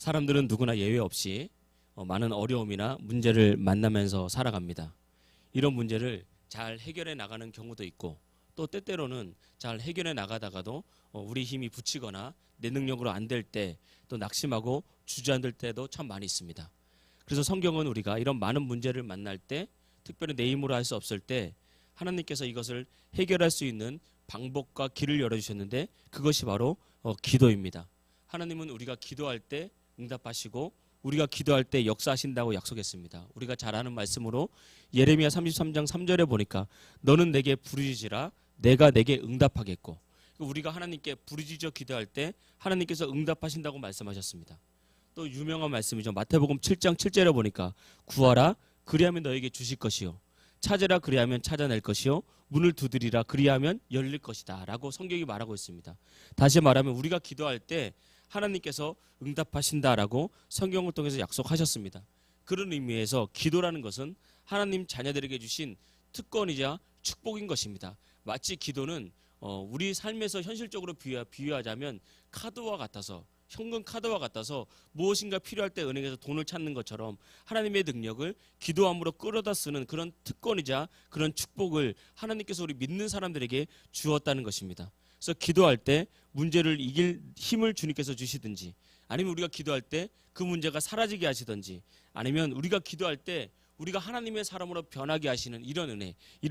사람들은 누구나 예외 없이 많은 어려움이나 문제를 만나면서 살아갑니다. 이런 문제를 잘 해결해 나가는 경우도 있고 또 때때로는 잘 해결해 나가다가도 우리 힘이 붙이거나 내 능력으로 안 될 때 또 낙심하고 주저앉을 때도 참 많이 있습니다. 그래서 성경은 우리가 이런 많은 문제를 만날 때 특별히 내 힘으로 할 수 없을 때 하나님께서 이것을 해결할 수 있는 방법과 길을 열어주셨는데 그것이 바로 기도입니다. 하나님은 우리가 기도할 때 응답하시고 우리가 기도할 때 역사하신다고 약속했습니다. 우리가 잘 아는 말씀으로 예레미야 33장 3절에 보니까 너는 내게 부르짖으라 내가 내게 응답하겠고, 우리가 하나님께 부르짖어 기도할 때 하나님께서 응답하신다고 말씀하셨습니다. 또 유명한 말씀이죠. 마태복음 7장 7절에 보니까 구하라 그리하면 너에게 주실 것이요 찾으라 그리하면 찾아낼 것이요 문을 두드리라 그리하면 열릴 것이다 라고 성경이 말하고 있습니다. 다시 말하면 우리가 기도할 때 하나님께서 응답하신다라고 성경을 통해서 약속하셨습니다. 그런 의미에서 기도라는 것은 하나님 자녀들에게 주신 특권이자 축복인 것입니다. 마치 기도는 우리 삶에서 현실적으로 비유하자면 카드와 같아서, 현금 카드와 같아서 무엇인가 필요할 때 은행에서 돈을 찾는 것처럼 하나님의 능력을 기도함으로 끌어다 쓰는 그런 특권이자 그런 축복을 하나님께서 우리 믿는 사람들에게 주었다는 것입니다. 그래서 기도할 때 문제를 이길 힘을 주님께서 주시든지, 아니면 우리가 기도할 때 그 문제가 사라지게 하시든지, 아니면 우리가 기도할 때 우리가 하나님의 사람으로 변하게 하시는 이런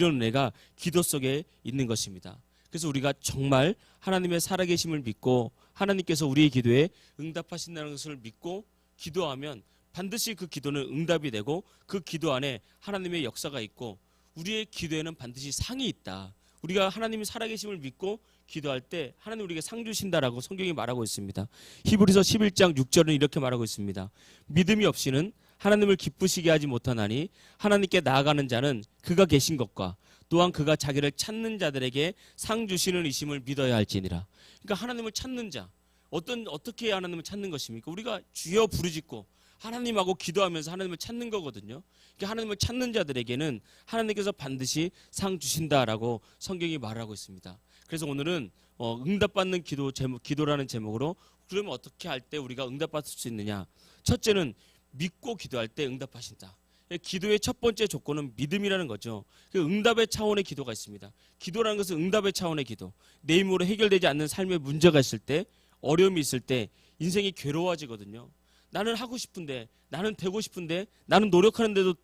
은혜가 기도 속에 있는 것입니다. 그래서 우리가 정말 하나님의 살아계심을 믿고 하나님께서 우리의 기도에 응답하신다는 것을 믿고 기도하면 반드시 그 기도는 응답이 되고 그 기도 안에 하나님의 역사가 있고 우리의 기도에는 반드시 상이 있다. 우리가 하나님의 살아계심을 믿고 기도할 때 하나님 우리에게 상 주신다라고 성경이 말하고 있습니다. 히브리서 11장 6절은 이렇게 말하고 있습니다. 믿음이 없이는 하나님을 기쁘시게 하지 못하나니 하나님께 나아가는 자는 그가 계신 것과 또한 그가 자기를 찾는 자들에게 상 주시는 이심을 믿어야 할지니라. 그러니까 하나님을 찾는 자, 어떻게 하나님을 찾는 것입니까? 우리가 주여 부르짖고 하나님하고 기도하면서 하나님을 찾는 거거든요. 그러니까 하나님을 찾는 자들에게는 하나님께서 반드시 상 주신다라고 성경이 말하고 있습니다. 그래서 오늘은 응답받는 기도라는 제목으로 그러면 어떻게 할 때 우리가 응답받을 수 있느냐? 첫째는 믿고 기도할 때 응답하신다. 기도의 첫 번째 조건은 믿음이라는 거죠. 응답의 차원의 기도가 있습니다. 기도라는 것은 응답의 차원의 기도. 내 힘으로 해결되지 않는 삶의 문제가 있을 때, 어려움이 있을 때 인생이 괴로워지거든요. 나는 하고 싶은데, 나는 되고 싶은데, 나는 노력하는데도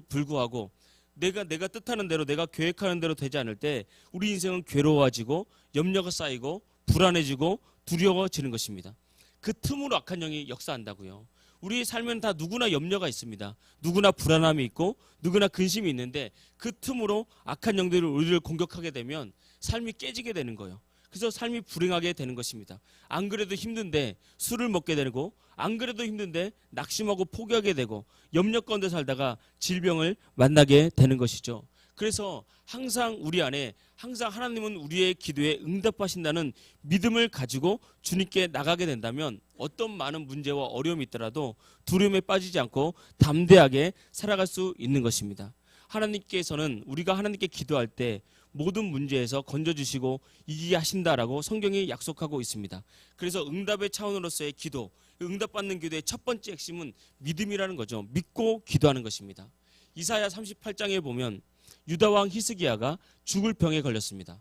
불구하고 내가 뜻하는 대로, 내가 계획하는 대로 되지 않을 때 우리 인생은 괴로워지고 염려가 쌓이고 불안해지고 두려워지는 것입니다. 그 틈으로 악한 영이 역사한다고요. 우리의 삶에는 다 누구나 염려가 있습니다. 누구나 불안함이 있고 누구나 근심이 있는데 그 틈으로 악한 영들이 우리를 공격하게 되면 삶이 깨지게 되는 거예요. 그래서 삶이 불행하게 되는 것입니다. 안 그래도 힘든데 술을 먹게 되고, 안 그래도 힘든데 낙심하고 포기하게 되고 염려 가운데 살다가 질병을 만나게 되는 것이죠. 그래서 항상 우리 안에 항상 하나님은 우리의 기도에 응답하신다는 믿음을 가지고 주님께 나가게 된다면 어떤 많은 문제와 어려움이 있더라도 두려움에 빠지지 않고 담대하게 살아갈 수 있는 것입니다. 하나님께서는 우리가 하나님께 기도할 때 모든 문제에서 건져주시고 이기게 하신다라고 성경이 약속하고 있습니다. 그래서 응답의 차원으로서의 기도, 응답받는 기도의 첫 번째 핵심은 믿음이라는 거죠. 믿고 기도하는 것입니다. 이사야 38장에 보면 유다왕 히스기야가 죽을 병에 걸렸습니다.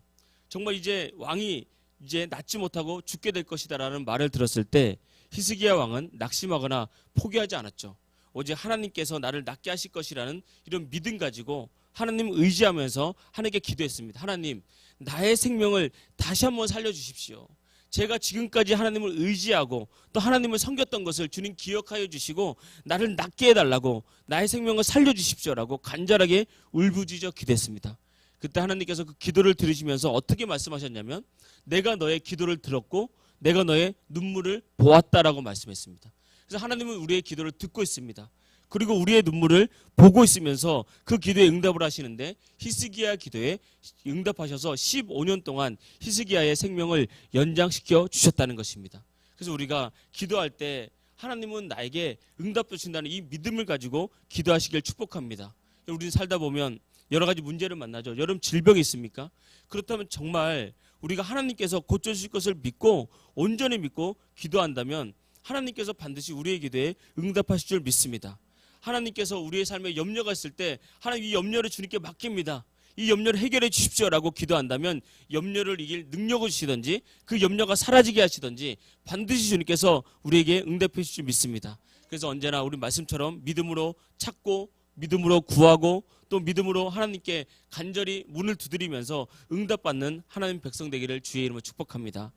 정말 이제 왕이 이제 낫지 못하고 죽게 될 것이다라는 말을 들었을 때 히스기야 왕은 낙심하거나 포기하지 않았죠. 오직 하나님께서 나를 낫게 하실 것이라는 이런 믿음 가지고 하나님 의지하면서 하나님께 기도했습니다. 하나님, 나의 생명을 다시 한번 살려주십시오. 제가 지금까지 하나님을 의지하고 또 하나님을 섬겼던 것을 주님 기억하여 주시고 나를 낫게 해달라고, 나의 생명을 살려주십시오라고 간절하게 울부짖어 기도했습니다. 그때 하나님께서 그 기도를 들으시면서 어떻게 말씀하셨냐면 내가 너의 기도를 들었고 내가 너의 눈물을 보았다라고 말씀했습니다. 그래서 하나님은 우리의 기도를 듣고 있습니다. 그리고 우리의 눈물을 보고 있으면서 그 기도에 응답을 하시는데 히스기야 기도에 응답하셔서 15년 동안 히스기야의 생명을 연장시켜 주셨다는 것입니다. 그래서 우리가 기도할 때 하나님은 나에게 응답 주신다는 이 믿음을 가지고 기도하시길 축복합니다. 우리는 살다 보면 여러 가지 문제를 만나죠. 여러분 질병이 있습니까? 그렇다면 정말 우리가 하나님께서 고쳐주실 것을 믿고 온전히 믿고 기도한다면 하나님께서 반드시 우리의 기도에 응답하실 줄 믿습니다. 하나님께서 우리의 삶에 염려가 있을 때 하나님 이 염려를 주님께 맡깁니다. 이 염려를 해결해 주십시오라고 기도한다면 염려를 이길 능력을 주시든지 그 염려가 사라지게 하시든지 반드시 주님께서 우리에게 응답해 주실 줄 믿습니다. 그래서 언제나 우리 말씀처럼 믿음으로 찾고 믿음으로 구하고 또 믿음으로 하나님께 간절히 문을 두드리면서 응답받는 하나님 백성 되기를 주의 이름으로 축복합니다.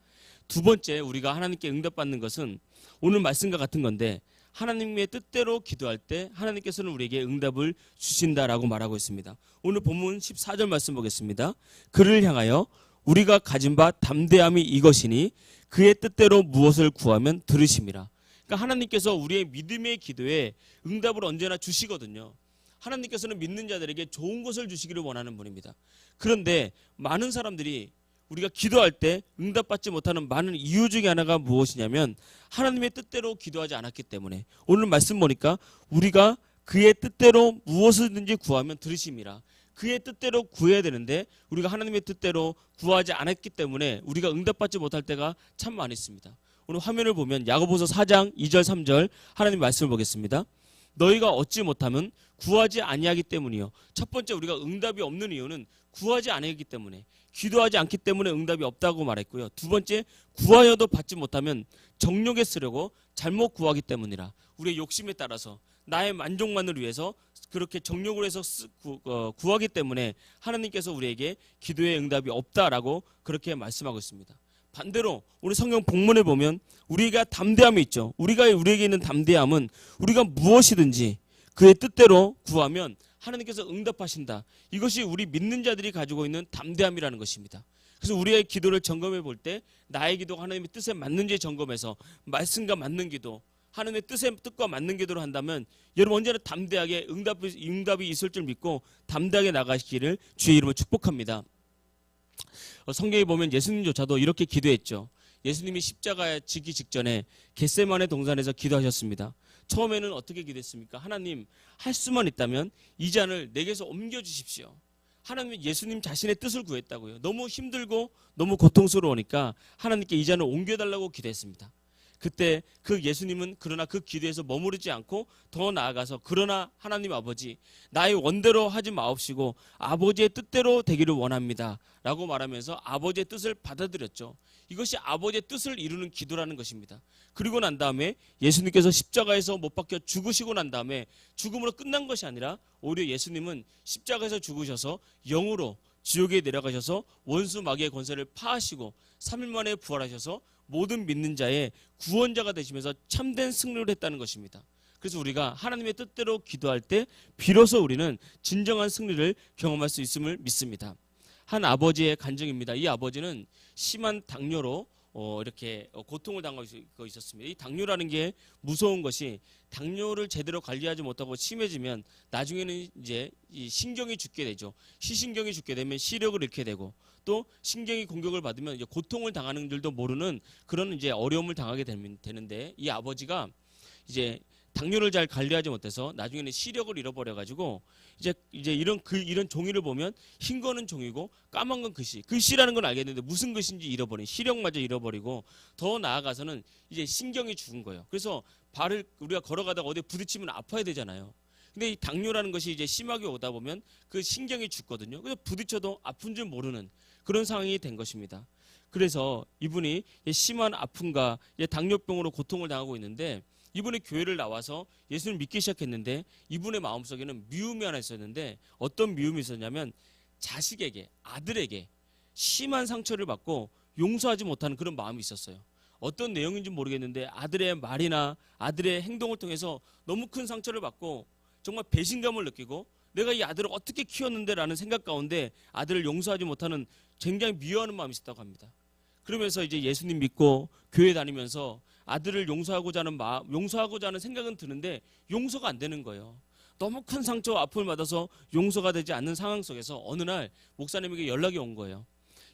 두 번째 우리가 하나님께 응답받는 것은 오늘 말씀과 같은 건데 하나님의 뜻대로 기도할 때 하나님께서는 우리에게 응답을 주신다라고 말하고 있습니다. 오늘 본문 14절 말씀 보겠습니다. 그를 향하여 우리가 가진 바 담대함이 이것이니 그의 뜻대로 무엇을 구하면 들으심이라. 그러니까 하나님께서 우리의 믿음의 기도에 응답을 언제나 주시거든요. 하나님께서는 믿는 자들에게 좋은 것을 주시기를 원하는 분입니다. 그런데 많은 사람들이 우리가 기도할 때 응답받지 못하는 많은 이유 중에 하나가 무엇이냐면 하나님의 뜻대로 기도하지 않았기 때문에 오늘 말씀 보니까 우리가 그의 뜻대로 무엇이든지 구하면 들으심이라. 그의 뜻대로 구해야 되는데 우리가 하나님의 뜻대로 구하지 않았기 때문에 우리가 응답받지 못할 때가 참 많이 있습니다. 오늘 화면을 보면 야고보서 4장 2절 3절 하나님 말씀을 보겠습니다. 너희가 얻지 못하면 구하지 아니하기 때문이요. 첫 번째 우리가 응답이 없는 이유는 구하지 아니하기 때문에 기도하지 않기 때문에 응답이 없다고 말했고요. 두 번째 구하여도 받지 못하면 정욕에 쓰려고 잘못 구하기 때문이라. 우리의 욕심에 따라서 나의 만족만을 위해서 그렇게 정욕을 해서 구하기 때문에 하나님께서 우리에게 기도의 응답이 없다라고 그렇게 말씀하고 있습니다. 반대로 우리 성경 본문에 보면 우리가 담대함이 있죠. 우리에게 있는 담대함은 우리가 무엇이든지 그의 뜻대로 구하면 하나님께서 응답하신다. 이것이 우리 믿는 자들이 가지고 있는 담대함이라는 것입니다. 그래서 우리의 기도를 점검해 볼 때 나의 기도가 하나님의 뜻에 맞는지 점검해서 말씀과 맞는 기도, 하나님의 뜻과 맞는 기도를 한다면 여러분 언제나 담대하게 응답이 있을 줄 믿고 담대하게 나가시기를 주의 이름으로 축복합니다. 성경에 보면 예수님조차도 이렇게 기도했죠. 예수님이 십자가에 지기 직전에 겟세마네 동산에서 기도하셨습니다. 처음에는 어떻게 기도했습니까? 하나님 할 수만 있다면 이 잔을 내게서 옮겨주십시오. 하나님은 예수님 자신의 뜻을 구했다고요. 너무 힘들고 너무 고통스러우니까 하나님께 이 잔을 옮겨달라고 기도했습니다. 그때 그 예수님은 그러나 그 기도에서 머무르지 않고 더 나아가서 그러나 하나님 아버지 나의 원대로 하지 마옵시고 아버지의 뜻대로 되기를 원합니다 라고 말하면서 아버지의 뜻을 받아들였죠. 이것이 아버지의 뜻을 이루는 기도라는 것입니다. 그리고 난 다음에 예수님께서 십자가에서 못 박혀 죽으시고 난 다음에 죽음으로 끝난 것이 아니라 오히려 예수님은 십자가에서 죽으셔서 영으로 지옥에 내려가셔서 원수 마귀의 권세를 파하시고 3일 만에 부활하셔서 모든 믿는 자의 구원자가 되시면서 참된 승리를 했다는 것입니다. 그래서 우리가 하나님의 뜻대로 기도할 때 비로소 우리는 진정한 승리를 경험할 수 있음을 믿습니다. 한 아버지의 간증입니다. 이 아버지는 심한 당뇨로 이렇게 고통을 당하고 있었습니다. 이 당뇨라는 게 무서운 것이 당뇨를 제대로 관리하지 못하고 심해지면 나중에는 이제 이 신경이 죽게 되죠. 시신경이 죽게 되면 시력을 잃게 되고 또 신경이 공격을 받으면 이제 고통을 당하는 줄도 모르는 그런 이제 어려움을 당하게 되는데 이 아버지가 이제 당뇨를 잘 관리하지 못해서 나중에는 시력을 잃어버려 가지고 이제 이런 종이를 보면 흰 거는 종이고 까만 건 글씨. 글씨라는 건 알겠는데 무슨 글씨인지 잃어버린 시력마저 잃어버리고 더 나아가서는 이제 신경이 죽은 거예요. 그래서 발을 우리가 걸어가다가 어디에 부딪히면 아파야 되잖아요. 근데 이 당뇨라는 것이 이제 심하게 오다 보면 그 신경이 죽거든요. 그래서 부딪혀도 아픈 줄 모르는 그런 상황이 된 것입니다. 그래서 이분이 심한 아픔과 당뇨병으로 고통을 당하고 있는데 이분이 교회를 나와서 예수를 믿기 시작했는데 이분의 마음속에는 미움이 하나 있었는데 어떤 미움이 있었냐면 자식에게 아들에게 심한 상처를 받고 용서하지 못하는 그런 마음이 있었어요. 어떤 내용인지 모르겠는데 아들의 말이나 아들의 행동을 통해서 너무 큰 상처를 받고 정말 배신감을 느끼고 내가 이 아들을 어떻게 키웠는데 라는 생각 가운데 아들을 용서하지 못하는 굉장히 미워하는 마음이 있었다고 합니다. 그러면서 이제 예수님 믿고 교회 다니면서 아들을 용서하고자 하는 생각은 드는데 용서가 안 되는 거예요. 너무 큰 상처와 아픔을 받아서 용서가 되지 않는 상황 속에서 어느 날 목사님에게 연락이 온 거예요.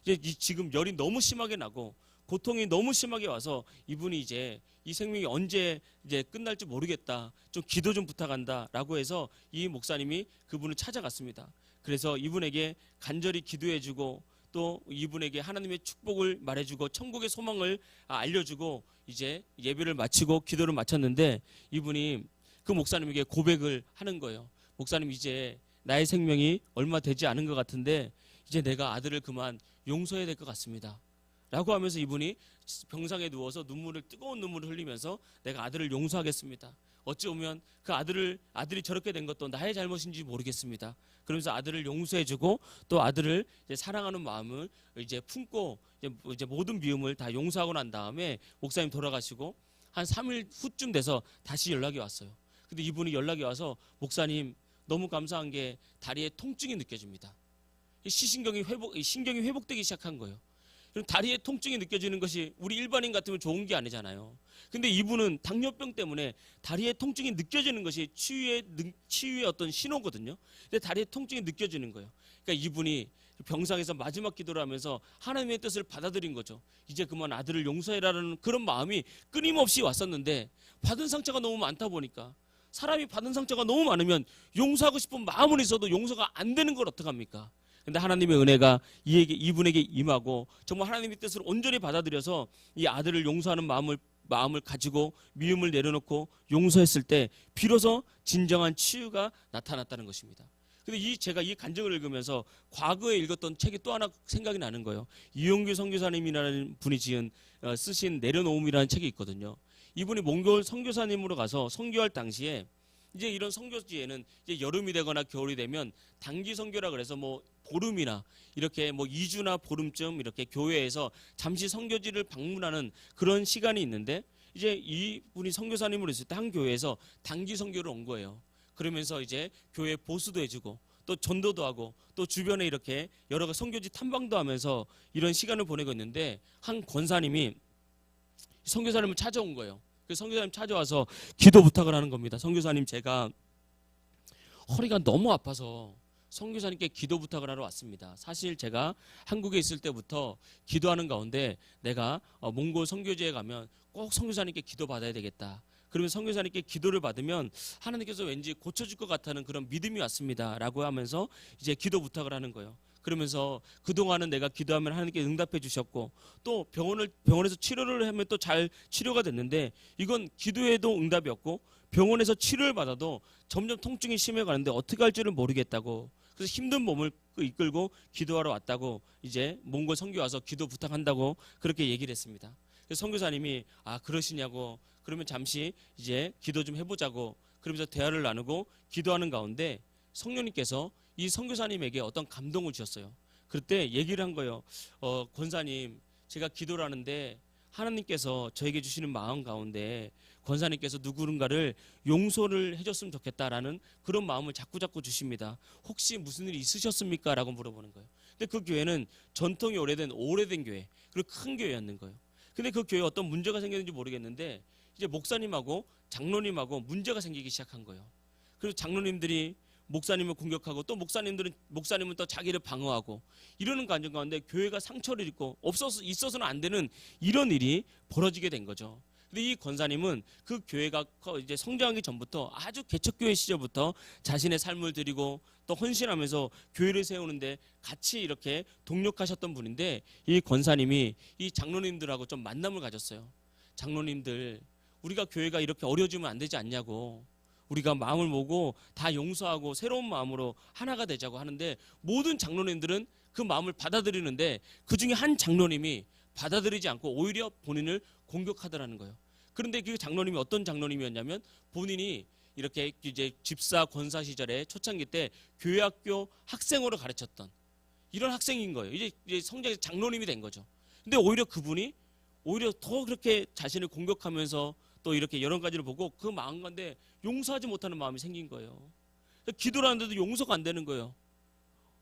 이제 지금 열이 너무 심하게 나고 고통이 너무 심하게 와서 이분이 이제 이 생명이 언제 이제 끝날지 모르겠다. 좀 기도 좀 부탁한다라고 해서 이 목사님이 그분을 찾아갔습니다. 그래서 이분에게 간절히 기도해주고 또 이분에게 하나님의 축복을 말해주고 천국의 소망을 알려주고 이제 예배를 마치고 기도를 마쳤는데 이분이 그 목사님에게 고백을 하는 거예요. 목사님, 이제 나의 생명이 얼마 되지 않은 것 같은데 이제 내가 아들을 그만 용서해야 될 것 같습니다 라고 하면서 이분이 병상에 누워서 뜨거운 눈물을 흘리면서 내가 아들을 용서하겠습니다. 어찌 보면 그 아들이 저렇게 된 것도 나의 잘못인지 모르겠습니다. 그러면서 아들을 용서해주고 또 아들을 이제 사랑하는 마음을 이제 품고 이제 모든 미움을 다 용서하고 난 다음에 목사님 돌아가시고 한 3일 후쯤 돼서 다시 연락이 왔어요. 근데 이분이 연락이 와서 목사님, 너무 감사한 게 다리에 통증이 느껴집니다. 신경이 회복되기 시작한 거예요. 그럼 다리에 통증이 느껴지는 것이 우리 일반인 같으면 좋은 게 아니잖아요. 근데 이분은 당뇨병 때문에 다리에 통증이 느껴지는 것이 치유의 어떤 신호거든요. 근데 다리에 통증이 느껴지는 거예요. 그러니까 이분이 병상에서 마지막 기도를 하면서 하나님의 뜻을 받아들인 거죠. 이제 그만 아들을 용서해라는 그런 마음이 끊임없이 왔었는데 받은 상처가 너무 많다 보니까, 사람이 받은 상처가 너무 많으면 용서하고 싶은 마음은 있어도 용서가 안 되는 걸 어떡합니까? 근데 하나님의 은혜가 이분에게 임하고 정말 하나님의 뜻을 온전히 받아들여서 이 아들을 용서하는 마음을 가지고 미움을 내려놓고 용서했을 때 비로소 진정한 치유가 나타났다는 것입니다. 근데 제가 이 간증을 읽으면서 과거에 읽었던 책이 또 하나 생각이 나는 거예요. 이용규 선교사님이라는 분이 쓰신 내려놓음이라는 책이 있거든요. 이분이 몽골 선교사님으로 가서 선교할 당시에 이제 이런 선교지에는 이제 여름이 되거나 겨울이 되면 단기 선교라 그래서 뭐 보름이나 이렇게 뭐 2주나 보름쯤 이렇게 교회에서 잠시 선교지를 방문하는 그런 시간이 있는데, 이제 이분이 선교사님으로 있을 때 한 교회에서 단기 선교를 온 거예요. 그러면서 이제 교회 보수도 해주고 또 전도도 하고 또 주변에 이렇게 여러 선교지 탐방도 하면서 이런 시간을 보내고 있는데, 한 권사님이 선교사님을 찾아온 거예요. 그 선교사님 찾아와서 기도 부탁을 하는 겁니다. 선교사님, 제가 허리가 너무 아파서 선교사님께 기도 부탁을 하러 왔습니다. 사실 제가 한국에 있을 때부터 기도하는 가운데 내가 몽골 선교지에 가면 꼭 선교사님께 기도 받아야 되겠다. 그러면 선교사님께 기도를 받으면 하나님께서 왠지 고쳐줄 것 같다는 그런 믿음이 왔습니다 라고 하면서 이제 기도 부탁을 하는 거예요. 그러면서 그동안은 내가 기도하면 하나님께 응답해 주셨고 또 병원에서 치료를 하면 또 잘 치료가 됐는데, 이건 기도해도 응답이 없고 병원에서 치료를 받아도 점점 통증이 심해가는데 어떻게 할지를 모르겠다고, 그래서 힘든 몸을 이끌고 기도하러 왔다고 이제 몽골 선교 와서 기도 부탁한다고 그렇게 얘기를 했습니다. 그래서 선교사님이 그러시냐고, 그러면 잠시 이제 기도 좀 해보자고 그러면서 대화를 나누고 기도하는 가운데 성령님께서 이 선교사님에게 어떤 감동을 주셨어요. 그때 얘기를 한 거예요. 권사님, 제가 기도를 하는데 하나님께서 저에게 주시는 마음 가운데 권사님께서 누군가를 용서를 해줬으면 좋겠다라는 그런 마음을 자꾸 주십니다. 혹시 무슨 일이 있으셨습니까? 라고 물어보는 거예요. 근데 그 교회는 전통이 오래된 교회, 그리고 큰 교회였는 거예요. 근데 그 교회에 어떤 문제가 생겼는지 모르겠는데 이제 목사님하고 장로님하고 문제가 생기기 시작한 거예요. 그래서 장로님들이 목사님을 공격하고 또 목사님은 또 자기를 방어하고 이러는 과정 가운데 교회가 상처를 입고 있어서는 안 되는 이런 일이 벌어지게 된 거죠. 근데 이 권사님은 그 교회가 이제 성장하기 전부터 아주 개척교회 시절부터 자신의 삶을 드리고 또 헌신하면서 교회를 세우는데 같이 이렇게 동력하셨던 분인데, 이 권사님이 이 장로님들하고 좀 만남을 가졌어요. 장로님들, 우리가 교회가 이렇게 어려워지면 안 되지 않냐고, 우리가 마음을 모으고 다 용서하고 새로운 마음으로 하나가 되자고 하는데 모든 장로님들은 그 마음을 받아들이는데 그 중에 한 장로님이 받아들이지 않고 오히려 본인을 공격하더라는 거예요. 그런데 그 장로님이 어떤 장로님이었냐면, 본인이 이렇게 이제 집사 권사 시절에 초창기 때 교회학교 학생으로 가르쳤던 이런 학생인 거예요. 이제 성장해서 장로님이 된 거죠. 근데 오히려 그분이 오히려 더 그렇게 자신을 공격하면서 또 이렇게 여러 가지를 보고 그 마음 가운데 용서하지 못하는 마음이 생긴 거예요. 기도를 하는데도 용서가 안 되는 거예요.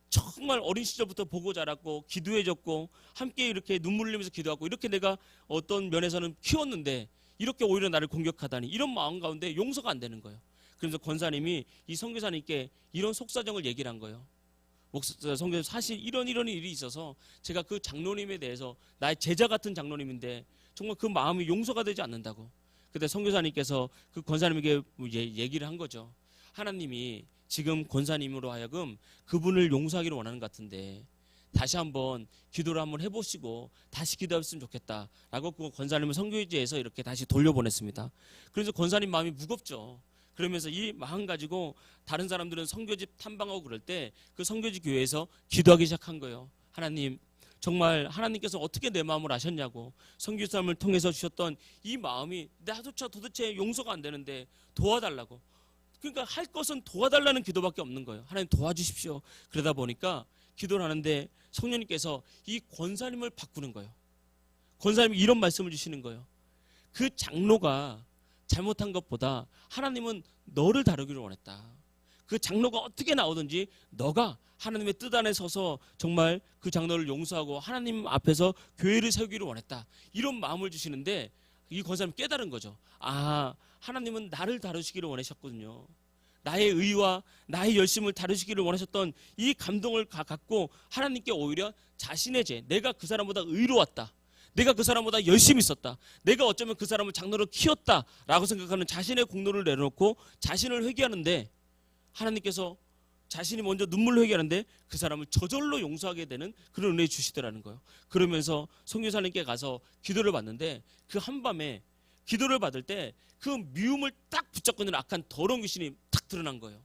정말 어린 시절부터 보고 자랐고 기도해줬고 함께 이렇게 눈물 흘리면서 기도하고 이렇게 내가 어떤 면에서는 키웠는데 이렇게 오히려 나를 공격하다니, 이런 마음 가운데 용서가 안 되는 거예요. 그래서 권사님이 이 선교사님께 이런 속사정을 얘기를 한 거예요. 선교사님, 사실 이런 일이 있어서 제가 그 장로님에 대해서 나의 제자 같은 장로님인데 정말 그 마음이 용서가 되지 않는다고. 그때 선교사님께서 그 권사님에게 얘기를 한 거죠. 하나님이 지금 권사님으로 하여금 그분을 용서하기를 원하는 것 같은데 다시 한번 기도를 한번 해보시고 다시 기도했으면 좋겠다라고 그 권사님을 선교지에서 이렇게 다시 돌려보냈습니다. 그래서 권사님 마음이 무겁죠. 그러면서 이 마음 가지고 다른 사람들은 선교집 탐방하고 그럴 때 그 선교지 교회에서 기도하기 시작한 거예요. 하나님, 정말 하나님께서 어떻게 내 마음을 아셨냐고, 선교사님을 통해서 주셨던 이 마음이 나조차 도대체 용서가 안 되는데 도와달라고. 그러니까 할 것은 도와달라는 기도밖에 없는 거예요. 하나님 도와주십시오. 그러다 보니까 기도를 하는데 성령님께서 이 권사님을 바꾸는 거예요. 권사님이 이런 말씀을 주시는 거예요. 그 장로가 잘못한 것보다 하나님은 너를 다루기를 원했다. 그 장로가 어떻게 나오든지 너가 하나님의 뜻 안에 서서 정말 그 장로를 용서하고 하나님 앞에서 교회를 세우기를 원했다. 이런 마음을 주시는데 이 권사님 깨달은 거죠. 아, 하나님은 나를 다루시기를 원하셨거든요. 나의 의와 나의 열심을 다루시기를 원하셨던 이 감동을 갖고 하나님께 오히려 자신의 죄, 내가 그 사람보다 의로웠다, 내가 그 사람보다 열심히 있었다, 내가 어쩌면 그 사람을 장로로 키웠다라고 생각하는 자신의 공로를 내려놓고 자신을 회개하는데, 하나님께서 자신이 먼저 눈물로 회개하는데 그 사람을 저절로 용서하게 되는 그런 은혜 주시더라는 거예요. 그러면서 선교사님께 가서 기도를 받는데 그 한밤에 기도를 받을 때 그 미움을 딱 붙잡고 있는 악한 더러운 귀신이 탁 드러난 거예요.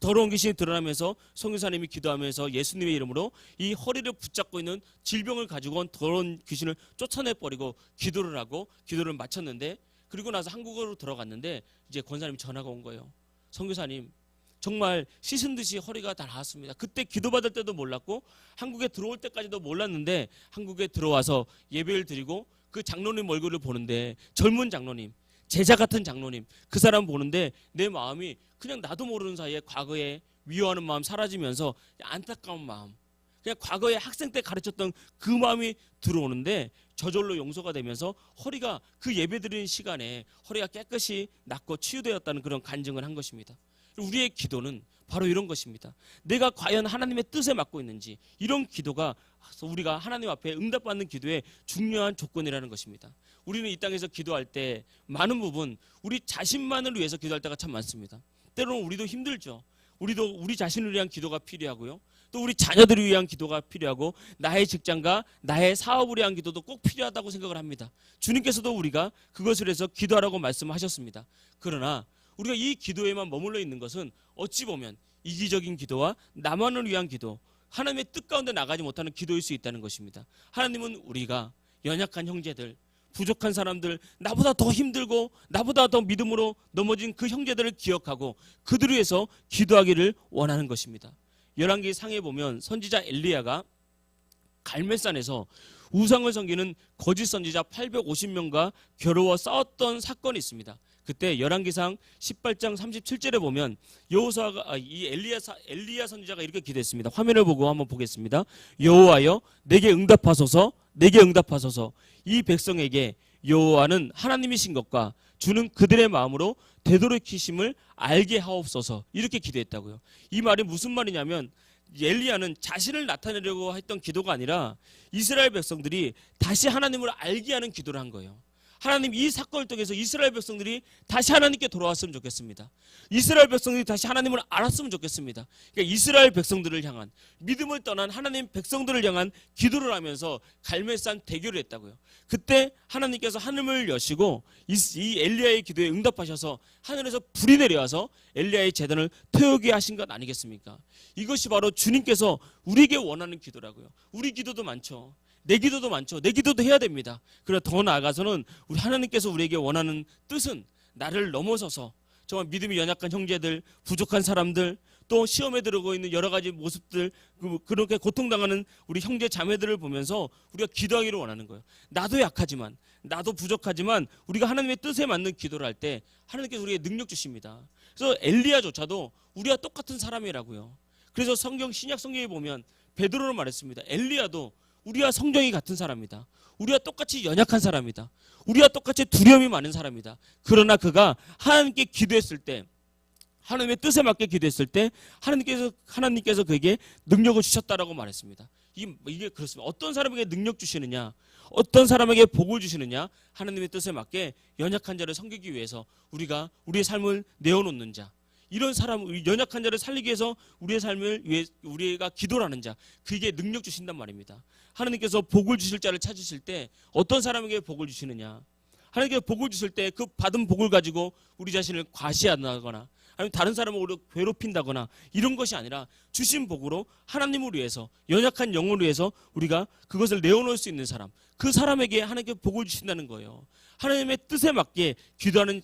더러운 귀신이 드러나면서 선교사님이 기도하면서 예수님의 이름으로 이 허리를 붙잡고 있는 질병을 가지고 온 더러운 귀신을 쫓아내버리고 기도를 하고 기도를 마쳤는데, 그리고 나서 한국으로 들어갔는데 이제 권사님이 전화가 온 거예요. 선교사님, 정말 씻은 듯이 허리가 다 나았습니다. 그때 기도받을 때도 몰랐고 한국에 들어올 때까지도 몰랐는데 한국에 들어와서 예배를 드리고 그 장로님 얼굴을 보는데, 젊은 장로님, 제자 같은 장로님, 그 사람 보는데 내 마음이 그냥 나도 모르는 사이에 과거에 미워하는 마음 사라지면서 안타까운 마음, 그냥 과거에 학생 때 가르쳤던 그 마음이 들어오는데 저절로 용서가 되면서 허리가 그 예배 드리는 시간에 허리가 깨끗이 낫고 치유되었다는 그런 간증을 한 것입니다. 우리의 기도는 바로 이런 것입니다. 내가 과연 하나님의 뜻에 맞고 있는지, 이런 기도가 우리가 하나님 앞에 응답받는 기도의 중요한 조건이라는 것입니다. 우리는 이 땅에서 기도할 때 많은 부분 우리 자신만을 위해서 기도할 때가 참 많습니다. 때로는 우리도 힘들죠. 우리도 우리 자신을 위한 기도가 필요하고요, 또 우리 자녀들을 위한 기도가 필요하고 나의 직장과 나의 사업을 위한 기도도 꼭 필요하다고 생각을 합니다. 주님께서도 우리가 그것을 해서 기도하라고 말씀하셨습니다. 그러나 우리가 이 기도에만 머물러 있는 것은 어찌 보면 이기적인 기도와 나만을 위한 기도, 하나님의 뜻 가운데 나가지 못하는 기도일 수 있다는 것입니다. 하나님은 우리가 연약한 형제들, 부족한 사람들, 나보다 더 힘들고 나보다 더 믿음으로 넘어진 그 형제들을 기억하고 그들을 위해서 기도하기를 원하는 것입니다. 열왕기 상에 보면 선지자 엘리야가 갈멜산에서 우상을 섬기는 거짓 선지자 850명과 겨루어 싸웠던 사건이 있습니다. 그때 열왕기상 18장 37절에 보면 여호수아가 이 엘리야 선지자가 이렇게 기도했습니다. 화면을 보고 한번 보겠습니다. 여호와여, 내게 응답하소서, 내게 응답하소서. 이 백성에게 여호와는 하나님이신 것과 주는 그들의 마음으로 되돌이키심을 알게 하옵소서. 이렇게 기도했다고요. 이 말이 무슨 말이냐면 엘리야는 자신을 나타내려고 했던 기도가 아니라 이스라엘 백성들이 다시 하나님을 알게 하는 기도를 한 거예요. 하나님, 이 사건을 통해서 이스라엘 백성들이 다시 하나님께 돌아왔으면 좋겠습니다. 이스라엘 백성들이 다시 하나님을 알았으면 좋겠습니다. 그러니까 이스라엘 백성들을 향한, 믿음을 떠난 하나님 백성들을 향한 기도를 하면서 갈멜산 대교를 했다고요. 그때 하나님께서 하늘을 여시고 이 엘리야의 기도에 응답하셔서 하늘에서 불이 내려와서 엘리야의 제단을 태우게 하신 것 아니겠습니까? 이것이 바로 주님께서 우리에게 원하는 기도라고요. 우리 기도도 많죠. 내 기도도 많죠. 내 기도도 해야 됩니다. 그러나 더 나아가서는 우리 하나님께서 우리에게 원하는 뜻은 나를 넘어서서 정말 믿음이 연약한 형제들, 부족한 사람들, 또 시험에 들어오고 있는 여러 가지 모습들, 그렇게 고통당하는 우리 형제 자매들을 보면서 우리가 기도하기를 원하는 거예요. 나도 약하지만, 나도 부족하지만 우리가 하나님의 뜻에 맞는 기도를 할 때 하나님께서 우리에게 능력 주십니다. 그래서 엘리야조차도 우리와 똑같은 사람이라고요. 그래서 성경 신약 성경에 보면 베드로로 말했습니다. 엘리야도 우리와 성정이 같은 사람이다. 우리와 똑같이 연약한 사람이다. 우리와 똑같이 두려움이 많은 사람이다. 그러나 그가 하나님께 기도했을 때, 하나님의 뜻에 맞게 기도했을 때 하나님께서 그에게 능력을 주셨다라고 말했습니다. 이게 그렇습니다. 어떤 사람에게 능력 주시느냐, 어떤 사람에게 복을 주시느냐, 하나님의 뜻에 맞게 연약한 자를 섬기기 위해서 우리가 우리의 삶을 내어놓는 자, 이런 사람, 연약한 자를 살리기 위해서 우리의 삶을 위해 우리가 기도를 하는 자, 그게 능력 주신단 말입니다. 하나님께서 복을 주실 자를 찾으실 때 어떤 사람에게 복을 주시느냐? 하나님께서 복을 주실 때 그 받은 복을 가지고 우리 자신을 과시한다거나 아니면 다른 사람으로 괴롭힌다거나 이런 것이 아니라 주신 복으로 하나님을 위해서, 연약한 영혼을 위해서 우리가 그것을 내어놓을 수 있는 사람, 그 사람에게 하나님께 복을 주신다는 거예요. 하나님의 뜻에 맞게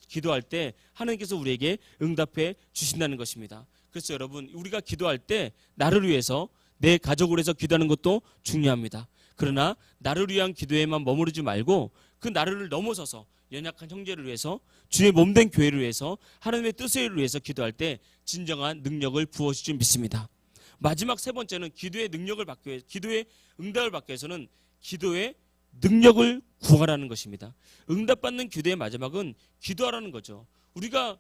기도할 때 하나님께서 우리에게 응답해 주신다는 것입니다. 그래서 여러분, 우리가 기도할 때 나를 위해서, 내 가족을 위해서 기도하는 것도 중요합니다. 그러나 나를 위한 기도에만 머무르지 말고 그 나를 넘어서서 연약한 형제를 위해서, 주의 몸된 교회를 위해서, 하나님의 뜻을 위해서 기도할 때 진정한 능력을 부어주실 줄 믿습니다. 마지막 세 번째는 기도의 능력을 받기 위해, 기도의 응답을 받기 위해서는 기도의 능력을 구하라는 것입니다. 응답받는 기도의 마지막은 기도하라는 거죠. 우리가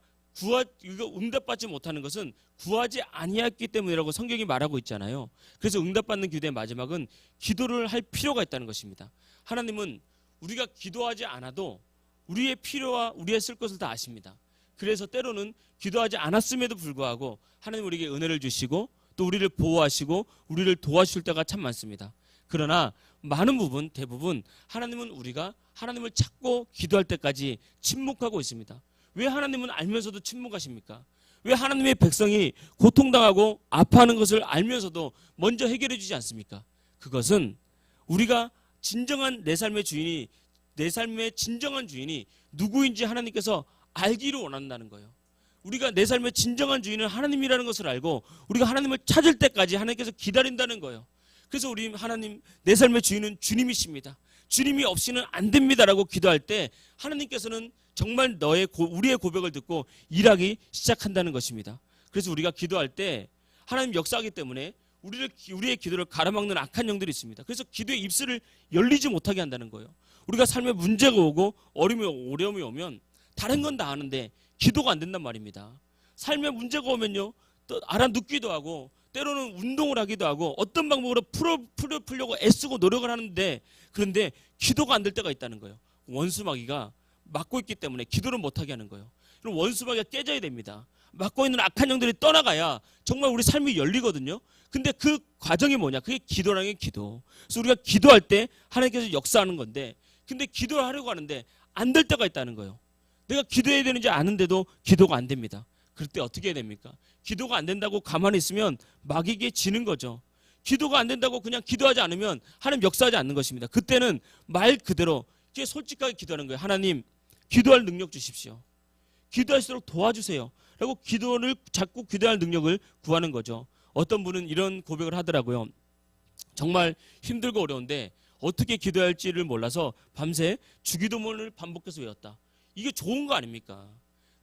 이거 응답받지 못하는 것은 구하지 아니했기 때문이라고 성경이 말하고 있잖아요. 그래서 응답받는 기도의 마지막은 기도를 할 필요가 있다는 것입니다. 하나님은 우리가 기도하지 않아도 우리의 필요와 우리의 쓸 것을 다 아십니다. 그래서 때로는 기도하지 않았음에도 불구하고 하나님 우리에게 은혜를 주시고 또 우리를 보호하시고 우리를 도와주실 때가 참 많습니다. 그러나 많은 부분, 대부분 하나님은 우리가 하나님을 찾고 기도할 때까지 침묵하고 있습니다. 왜 하나님은 알면서도 침묵하십니까? 왜 하나님의 백성이 고통당하고 아파하는 것을 알면서도 먼저 해결해 주지 않습니까? 그것은 우리가 진정한 내 삶의 주인이, 내 삶의 진정한 주인이 누구인지 하나님께서 알기를 원한다는 거예요. 우리가 내 삶의 진정한 주인은 하나님이라는 것을 알고 우리가 하나님을 찾을 때까지 하나님께서 기다린다는 거예요. 그래서 우리 하나님, 내 삶의 주인은 주님이십니다. 주님이 없이는 안 됩니다라고 기도할 때 하나님께서는 정말 우리의 고백을 듣고 일하기 시작한다는 것입니다. 그래서 우리가 기도할 때 하나님 역사하기 때문에 우리의 기도를 가로막는 악한 영들이 있습니다. 그래서 기도의 입술을 열리지 못하게 한다는 거예요. 우리가 삶에 문제가 오고 어려움이 오면 다른 건 다 아는데 기도가 안 된단 말입니다. 삶에 문제가 오면요, 또 알아눕기도 하고 때로는 운동을 하기도 하고 어떤 방법으로 풀려고 애쓰고 노력을 하는데, 그런데 기도가 안 될 때가 있다는 거예요. 원수마귀가 막고 있기 때문에 기도를 못하게 하는 거예요. 그럼 원수마귀가 깨져야 됩니다. 막고 있는 악한 영들이 떠나가야 정말 우리 삶이 열리거든요. 근데 그 과정이 뭐냐? 그게 기도라는 게 기도. 그래서 우리가 기도할 때 하나님께서 역사하는 건데, 근데 기도를 하려고 하는데 안 될 때가 있다는 거예요. 내가 기도해야 되는지 아는데도 기도가 안 됩니다. 그럴 때 어떻게 해야 됩니까? 기도가 안 된다고 가만히 있으면 마귀에게 지는 거죠. 기도가 안 된다고 그냥 기도하지 않으면 하나님 역사하지 않는 것입니다. 그때는 말 그대로 솔직하게 기도하는 거예요. 하나님, 기도할 능력 주십시오. 기도할수록 도와주세요. 라고 기도를 자꾸 기도할 능력을 구하는 거죠. 어떤 분은 이런 고백을 하더라고요. 정말 힘들고 어려운데 어떻게 기도해야 할지를 몰라서 밤새 주기도문을 반복해서 외웠다. 이게 좋은 거 아닙니까?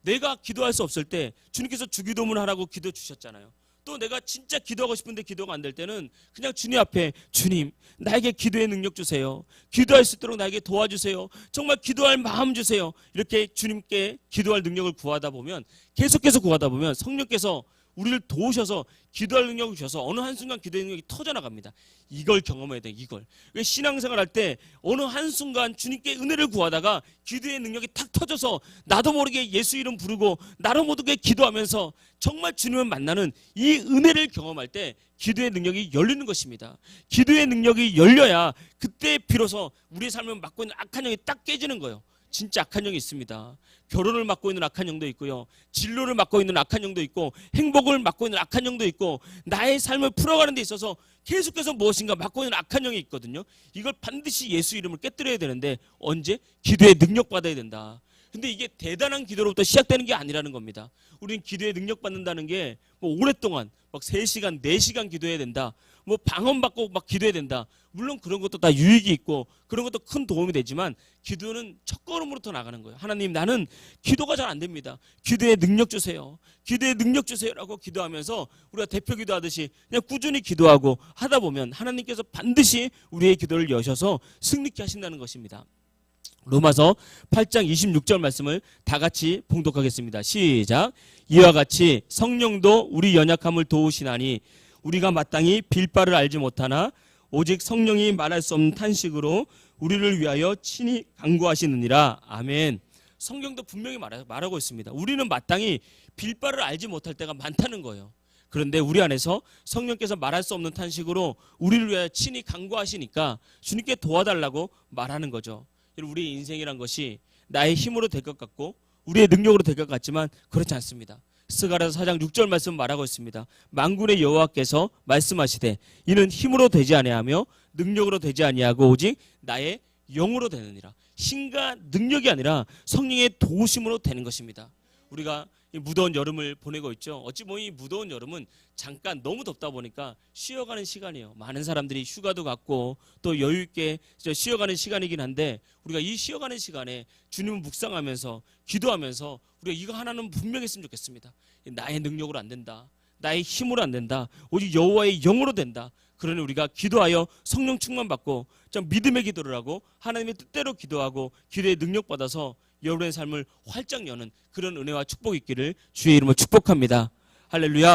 내가 기도할 수 없을 때 주님께서 주기도문 하라고 기도 주셨잖아요. 또 내가 진짜 기도하고 싶은데 기도가 안 될 때는 그냥 주님 앞에, 주님, 나에게 기도의 능력 주세요. 기도할 수 있도록 나에게 도와주세요. 정말 기도할 마음 주세요. 이렇게 주님께 기도할 능력을 구하다 보면, 계속해서 구하다 보면 성령께서 우리를 도우셔서 기도할 능력을 주셔서 어느 한순간 기도의 능력이 터져나갑니다. 이걸 경험해야 돼, 이걸. 신앙생활 할 때 어느 한순간 주님께 은혜를 구하다가 기도의 능력이 탁 터져서 나도 모르게 예수 이름 부르고 나도 모르게 기도하면서 정말 주님을 만나는 이 은혜를 경험할 때 기도의 능력이 열리는 것입니다. 기도의 능력이 열려야 그때 비로소 우리의 삶을 맡고 있는 악한 영이 딱 깨지는 거예요. 진짜 악한 영이 있습니다. 결혼을 맡고 있는 악한 영도 있고요, 진로를 맡고 있는 악한 영도 있고, 행복을 맡고 있는 악한 영도 있고, 나의 삶을 풀어가는 데 있어서 계속해서 무엇인가 맡고 있는 악한 영이 있거든요. 이걸 반드시 예수 이름을 깨뜨려야 되는데 언제? 기도의 능력 받아야 된다. 근데 이게 대단한 기도로부터 시작되는 게 아니라는 겁니다. 우리는 기도의 능력 받는다는 게 뭐 오랫동안 막 3시간, 4시간 기도해야 된다, 뭐 방언받고 막 기도해야 된다. 물론 그런 것도 다 유익이 있고 그런 것도 큰 도움이 되지만 기도는 첫걸음으로부터 나가는 거예요. 하나님, 나는 기도가 잘 안 됩니다. 기도의 능력 주세요. 기도의 능력 주세요라고 기도하면서 우리가 대표 기도하듯이 그냥 꾸준히 기도하고 하다 보면 하나님께서 반드시 우리의 기도를 여셔서 승리케 하신다는 것입니다. 로마서 8장 26절 말씀을 다 같이 봉독하겠습니다. 시작. 이와 같이 성령도 우리 연약함을 도우시나니 우리가 마땅히 빌 바를 알지 못하나 오직 성령이 말할 수 없는 탄식으로 우리를 위하여 친히 간구하시느니라. 아멘. 성경도 분명히 말하고 있습니다. 우리는 마땅히 빌 바를 알지 못할 때가 많다는 거예요. 그런데 우리 안에서 성령께서 말할 수 없는 탄식으로 우리를 위하여 친히 간구하시니까 주님께 도와달라고 말하는 거죠. 우리의 인생이란 것이 나의 힘으로 될 것 같고 우리의 능력으로 될 것 같지만 그렇지 않습니다. 스가랴서 4장 6절 말씀 말하고 있습니다. 만군의 여호와께서 말씀하시되 이는 힘으로 되지 아니하며 능력으로 되지 아니하고 오직 나의 영으로 되느니라. 힘과 능력이 아니라 성령의 도우심으로 되는 것입니다. 우리가 이 무더운 여름을 보내고 있죠. 어찌 보면 이 무더운 여름은 잠깐 너무 덥다 보니까 쉬어가는 시간이에요. 많은 사람들이 휴가도 갔고 또 여유 있게 쉬어가는 시간이긴 한데 우리가 이 쉬어가는 시간에 주님을 묵상하면서 기도하면서 우리가 이거 하나는 분명히 했으면 좋겠습니다. 나의 능력으로 안 된다. 나의 힘으로 안 된다. 오직 여호와의 영으로 된다. 그러니 우리가 기도하여 성령 충만 받고 좀 믿음의 기도를 하고 하나님의 뜻대로 기도하고 기도의 능력 받아서 여러분의 삶을 활짝 여는 그런 은혜와 축복이 있기를 주의 이름으로 축복합니다. 할렐루야.